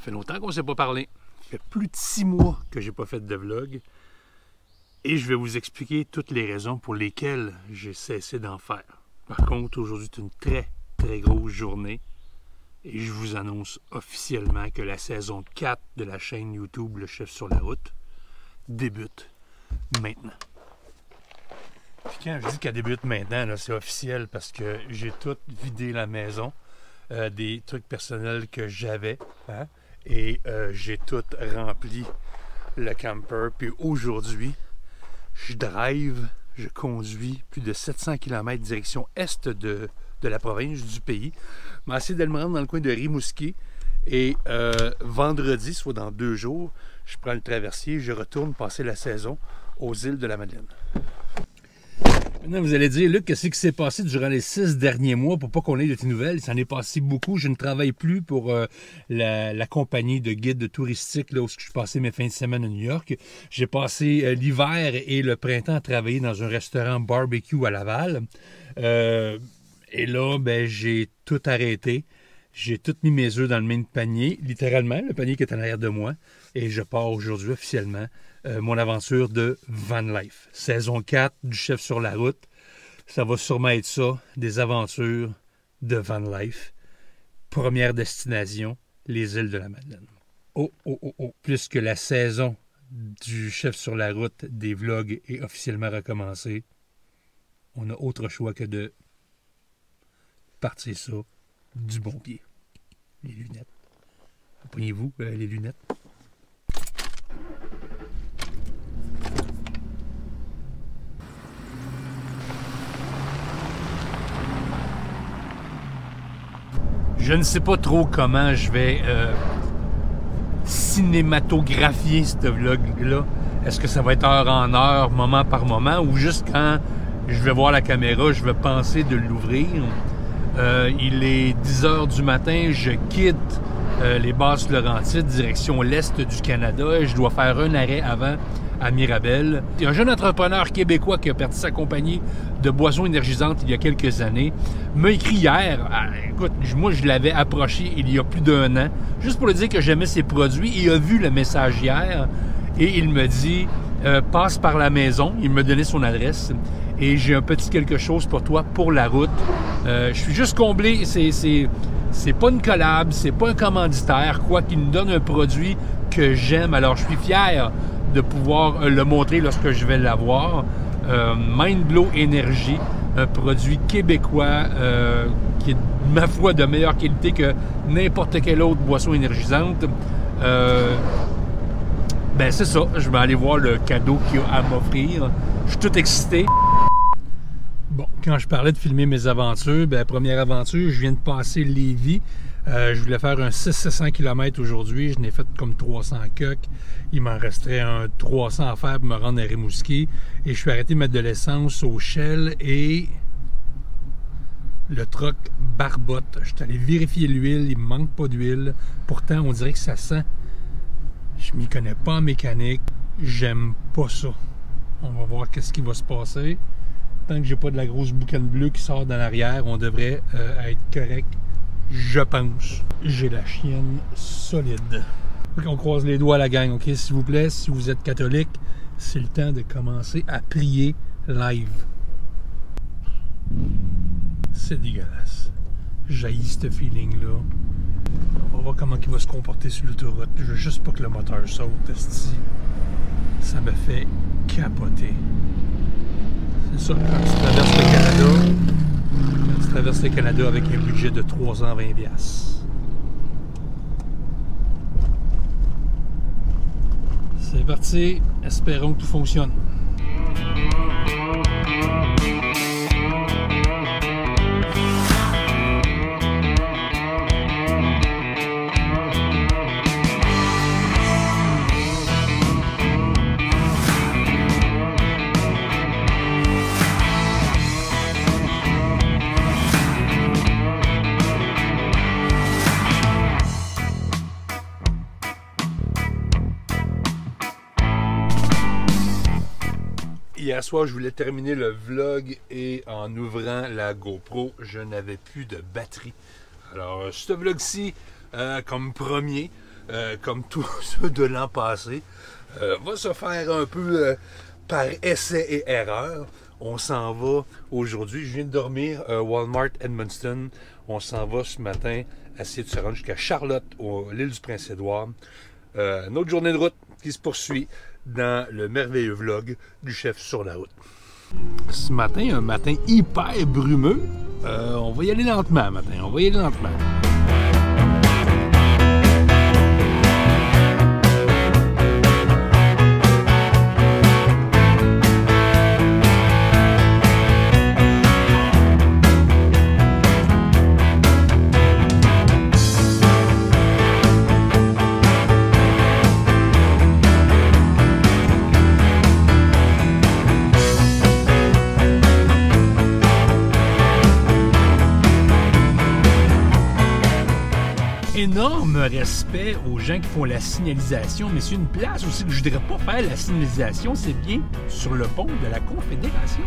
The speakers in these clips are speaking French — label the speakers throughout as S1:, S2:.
S1: fait longtemps qu'on ne s'est pas parlé. Ça fait plus de 6 mois que j'ai pas fait de vlog. Et je vais vous expliquer toutes les raisons pour lesquelles j'ai cessé d'en faire. Par contre, aujourd'hui, c'est une très, très grosse journée. Et je vous annonce officiellement que la saison 4 de la chaîne YouTube Le Chef sur la route débute maintenant. Puis quand je dis qu'elle débute maintenant, c'est officiel parce que j'ai tout vidé la maison. Des trucs personnels que j'avais. Hein? Et j'ai tout rempli le camper. Puis aujourd'hui, je conduis plus de 700 km direction est de la province du pays. Je vais essayer de me rendre dans le coin de Rimouski. Et vendredi, soit dans 2 jours, je prends le traversier, je retourne passer la saison aux îles de la Madeleine. Maintenant, vous allez dire, Luc, qu'est-ce qui s'est passé durant les 6 derniers mois pour pas qu'on ait de tes nouvelles? Il s'en est passé beaucoup. Je ne travaille plus pour la compagnie de guides touristique là, où je passais mes fins de semaine à New York. J'ai passé l'hiver et le printemps à travailler dans un restaurant barbecue à Laval. Et là, ben, j'ai tout arrêté. J'ai tout mis mes œufs dans le même panier, littéralement, le panier qui est en arrière de moi. Et je pars aujourd'hui officiellement mon aventure de Van Life. Saison 4 du Chef sur la route. Ça va sûrement être ça, des aventures de Van Life. Première destination, les îles de la Madeleine. Oh, oh, oh, oh. Puisque la saison du Chef sur la route des vlogs est officiellement recommencée, on n'a autre choix que de partir ça du bon pied. Les lunettes. Prenez-vous les lunettes. Je ne sais pas trop comment je vais cinématographier ce vlog-là. Est-ce que ça va être heure en heure, moment par moment, ou juste quand je vais voir la caméra, je vais penser de l'ouvrir. Il est 10 h du matin, je quitte les Basses-Laurentides, direction l'Est du Canada, et je dois faire un arrêt avant à Mirabel. Il y a un jeune entrepreneur québécois qui a perdu sa compagnie de boissons énergisantes il y a quelques années, m'a écrit hier, écoute, moi je l'avais approché il y a plus d'1 an, juste pour lui dire que j'aimais ses produits. Il a vu le message hier et il me dit passe par la maison, il me donnait son adresse et j'ai un petit quelque chose pour toi pour la route. Je suis juste comblé, c'est pas une collab, c'est pas un commanditaire, quoi qu'il nous donne un produit que j'aime, alors je suis fier de pouvoir le montrer lorsque je vais l'avoir. Mindblow Energy, un produit québécois qui est, ma foi, de meilleure qualité que n'importe quelle autre boisson énergisante. Ben c'est ça, je vais aller voir le cadeau qu'il a à m'offrir. Je suis tout excité. Bon, quand je parlais de filmer mes aventures, ben, première aventure, je viens de passer Lévis. Je voulais faire un 600 km aujourd'hui. Je n'ai fait comme 300 coques. Il m'en resterait un 300 à faire pour me rendre à Rimouski. Et je suis arrêté de mettre de l'essence au Shell et le truck barbote. Je suis allé vérifier l'huile. Il me manque pas d'huile. Pourtant, on dirait que ça sent. Je m'y connais pas en mécanique. J'aime pas ça. On va voir qu'est-ce qui va se passer. Tant que j'ai pas de la grosse boucane bleue qui sort dans l'arrière, on devrait être correct. Je pense. J'ai la chienne solide. On croise les doigts à la gang, ok? S'il vous plaît, si vous êtes catholique, c'est le temps de commencer à prier live. C'est dégueulasse. J'haïs ce feeling-là. On va voir comment il va se comporter sur l'autoroute. Je veux juste pas que le moteur saute, esti. Ça me fait capoter. C'est ça, quand tu traverses le Canada, traverse le Canada avec un budget de 320$. C'est parti, espérons que tout fonctionne. Hier soir, je voulais terminer le vlog et en ouvrant la GoPro, je n'avais plus de batterie. Alors, ce vlog-ci, comme premier, comme tous ceux de l'an passé, va se faire un peu par essai et erreur. On s'en va aujourd'hui. Je viens de dormir Walmart Edmundston. On s'en va ce matin essayer de se rendre jusqu'à Charlotte, l'île du Prince-Édouard. Une autre journée de route qui se poursuit dans le merveilleux vlog du chef sur la route. Ce matin, un matin hyper brumeux. On va y aller lentement matin. On va y aller lentement. Énorme respect aux gens qui font la signalisation, mais c'est une place aussi que je ne voudrais pas faire la signalisation, c'est bien sur le pont de la Confédération.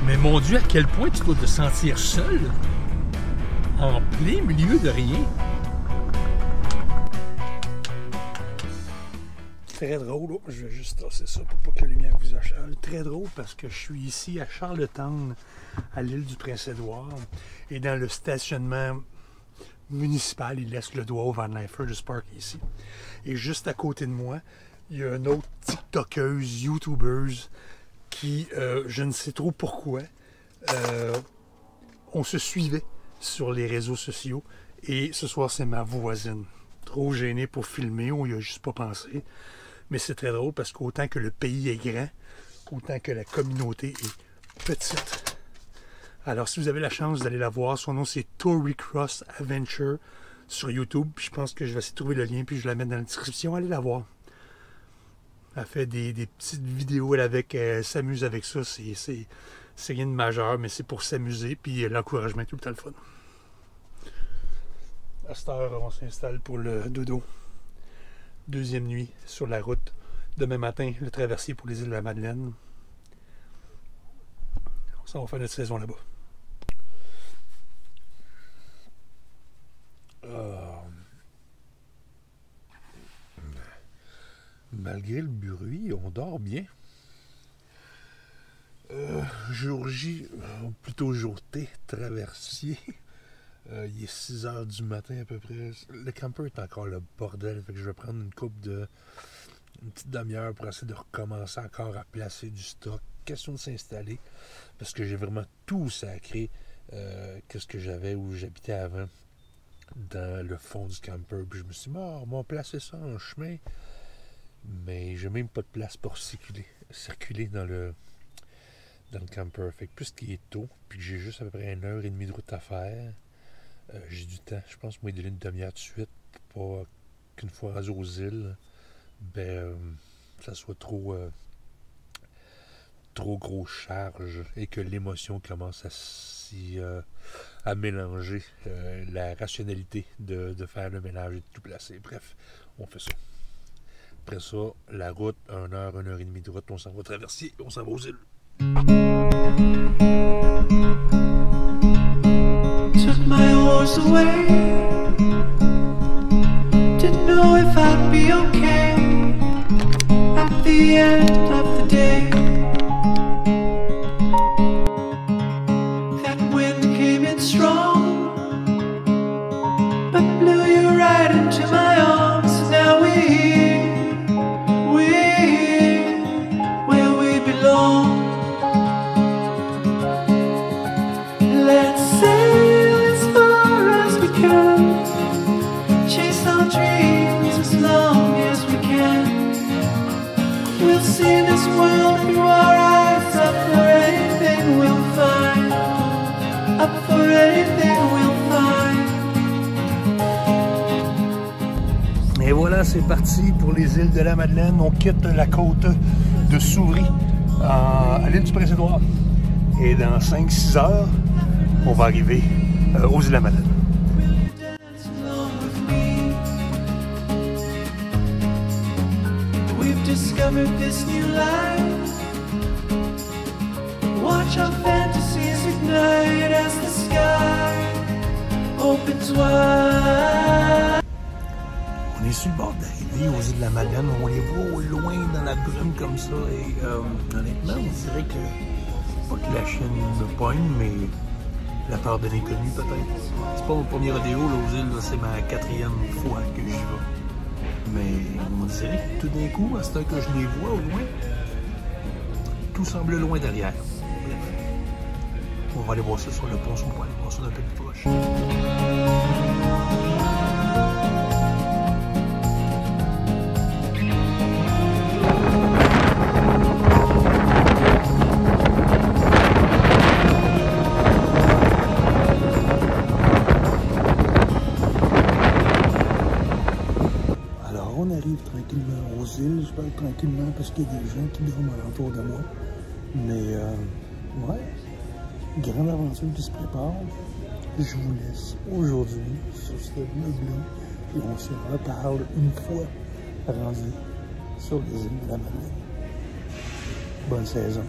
S1: Mais mon Dieu, à quel point tu dois te sentir seul, en plein milieu de rien. Très drôle, je vais juste tasser ça pour pas que la lumière vous achale. Très drôle parce que je suis ici à Charlottetown, à l'île du Prince-Édouard, et dans le stationnement municipal, il laisse le doigt au Van Lyford Park ici. Et juste à côté de moi, il y a une autre TikTokeuse, YouTubeuse, qui, je ne sais trop pourquoi, on se suivait sur les réseaux sociaux, et ce soir c'est ma voisine. Trop gêné pour filmer, on y a juste pas pensé. Mais c'est très drôle parce qu'autant que le pays est grand, autant que la communauté est petite. Alors si vous avez la chance d'aller la voir, son nom c'est Tori Cross Adventure sur YouTube. Je pense que je vais essayer de trouver le lien puis je la mets dans la description. Allez la voir. Elle fait des petites vidéos elle s'amuse avec ça. C'est rien de majeur, mais c'est pour s'amuser. Puis l'encouragement est tout le temps le fun. À cette heure, on s'installe pour le dodo. Deuxième nuit sur la route. Demain matin, le traversier pour les îles de la Madeleine. Ça va faire notre saison là-bas. Malgré le bruit, on dort bien. Jour J, plutôt jour T, traversier. Il est 6 h du matin à peu près. Le camper est encore le bordel. Fait que je vais prendre une petite demi-heure pour essayer de recommencer encore à placer du stock. Question de s'installer. Parce que j'ai vraiment tout sacré. Qu'est-ce que j'avais où j'habitais avant. Dans le fond du camper. Puis je me suis dit, on va placer ça en chemin. Mais j'ai même pas de place pour circuler dans le camper. Fait que plus qu'il est tôt. Puis que j'ai juste à peu près 1h30 de route à faire. J'ai du temps, je pense, moi, de une demi-heure de suite pour pas qu'une fois rendu aux îles, ça soit trop gros charge et que l'émotion commence à mélanger la rationalité de faire le ménage et de tout placer. Bref, on fait ça. Après ça, la route, 1h30 de route, on s'en va traverser, on s'en va aux îles.
S2: Took my horse away. Didn't know if I'd be okay at the end of the day. That wind came in strong, but blew you right into my arms. And now we're here where we belong. Let's sail as far as we can, chase our dreams as long as we can. We'll see this world through our eyes, up for anything we'll find, up for anything we'll find.
S1: Et voilà, c'est parti pour les îles de la Madeleine. On quitte la côte de Souvry à l'île du Prince-Édouard. Et dans 5-6 heures, on va arriver aux îles de la Madeleine.
S2: We've discussed discovered this new life. Watch our fantasies ignite as the sky opens wide.
S1: On est sur le bord d'arriver aux îles de la Madeleine. On les voit au loin dans la brume comme ça. Et honnêtement, on dirait que pas que la Chine me pogne, mais la peur de l'inconnu peut-être. C'est pas mon premier rodéo là, aux îles, c'est ma 4e fois que j'y vais. Mais on dirait que tout d'un coup, à ce temps que je les vois au loin, tout semble loin derrière. Bref, on va aller voir ça sur le pont, on va aller voir ça d'un peu plus proche. On arrive tranquillement aux îles, je parle tranquillement parce qu'il y a des gens qui dorment alentour de moi. Mais ouais, grande aventure qui se prépare. Je vous laisse aujourd'hui sur ce vlog-là et on se reparle une fois rendu sur les îles de la Madeleine. Bonne saison.